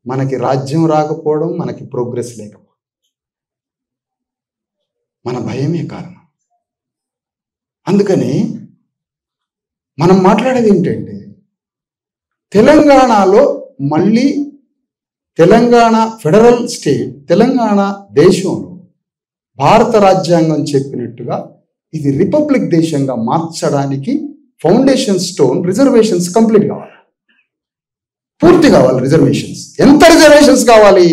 మనకి రాజ్యం రాకపోవడం, మనకి ప్రోగ్రెస్ లేకపోవడం, మన భయమే కారణం. అందుకని మనం మాట్లాడేది ఏంటంటే, తెలంగాణలో మళ్ళీ తెలంగాణ ఫెడరల్ స్టేట్, తెలంగాణ దేశంలో భారత రాజ్యాంగం చెప్పినట్టుగా ఇది రిపబ్లిక్ దేశంగా మార్చడానికి ఫౌండేషన్ స్టోన్ రిజర్వేషన్స్ కంప్లీట్ కావాలి, పూర్తి కావాలి. రిజర్వేషన్స్ ఎంత రిజర్వేషన్స్ కావాలి?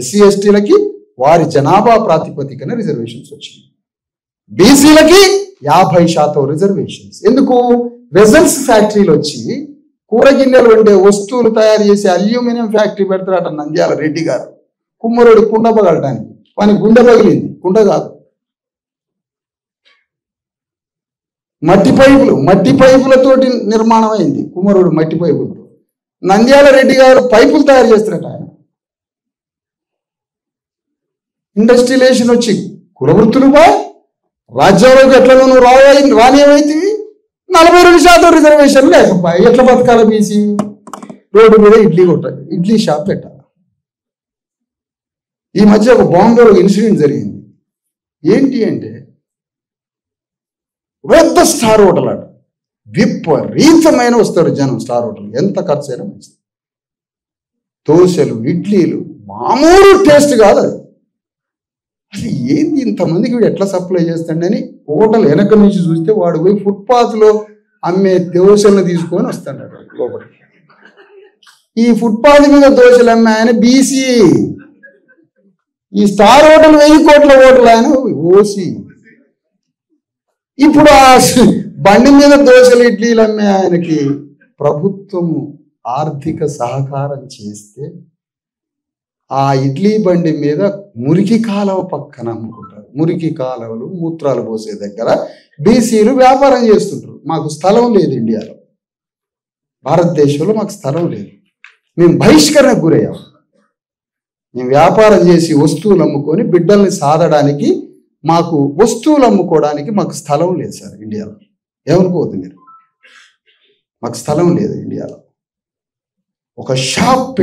ఎస్సీ ఎస్టీలకి వారి జనాభా ప్రాతిపదికన రిజర్వేషన్స్ వచ్చింది. బీసీలకి 50% రిజర్వేషన్స్. ఎందుకు? వెజల్స్ ఫ్యాక్టరీలు వచ్చి కూరగిన్నెలు వండే వస్తువులు తయారు చేసి అల్యూమినియం ఫ్యాక్టరీ పెడతారట నంద్యాల రెడ్డి గారు. కుమ్మరుడు కుండ పగలటానికి, వాని గుండె పగిలింది, కుండ కాదు, మట్టి పైపులతోటి నిర్మాణం అయింది. కుమ్మరుడు మట్టి పైపులతో. నంద్యాల రెడ్డి గారు పైపులు తయారు చేస్తారట ఆయన. ఇండస్ట్రియలైజేషన్ వచ్చి కులవృత్తులుగా రాజ్యంలోకి ఎట్లా నువ్వు రానియమైతే 42% రిజర్వేషన్ లేకపోయి ఎట్లా బతకాల? బీసీ రోడ్డు మీద ఇడ్లీ షాప్ పెట్టాలి. ఈ మధ్య ఒక బాంబేలో ఇన్సిడెంట్ జరిగింది. ఏంటి అంటే, పెద్ద స్టార్ హోటల్ అట, విపరీతమైన వస్తారు జనం స్టార్ హోటల్, ఎంత ఖర్చు అయినా మంచిది. దోశలు, ఇడ్లీలు మామూలు టేస్ట్ కాదు అది. అది ఏంది ఇంతమందికి వీడు ఎట్లా సప్లై చేస్తాడని హోటల్ వెనక నుంచి చూస్తే వాడు పోయి ఫుట్పాత్లో అమ్మే దోశలను తీసుకొని వస్తాడు లోపలికి. ఈ ఫుట్పాత్ మీద దోశలు అమ్మే ఆయన బీసీ, ఈ స్టార్ హోటల్ 1000 కోట్ల హోటల్ ఆయన ఓసీ. ఇప్పుడు ఆ బండి మీద దోశలు ఇడ్లీలు అమ్మే ఆయనకి ప్రభుత్వం ఆర్థిక సహకారం చేస్తే ఆ ఇడ్లీ బండి మీద మురికి కాలువ పక్కన అమ్ముకుంటారు. మురికి కాలువలు, మూత్రాలు పోసే దగ్గర బీసీలు వ్యాపారం చేస్తుంటారు. మాకు స్థలం లేదు ఇండియాలో, భారతదేశంలో మాకు స్థలం లేదు, మేము బహిష్కరణకు గురయ్యాం. మేము వ్యాపారం చేసి వస్తువులు అమ్ముకొని బిడ్డల్ని సాధడానికి, మాకు వస్తువులు అమ్ముకోవడానికి మాకు స్థలం లేదు సార్ ఇండియాలో. ఏమనుకోవద్దు మీరు, మాకు స్థలం లేదు ఇండియాలో. ఒక షాప్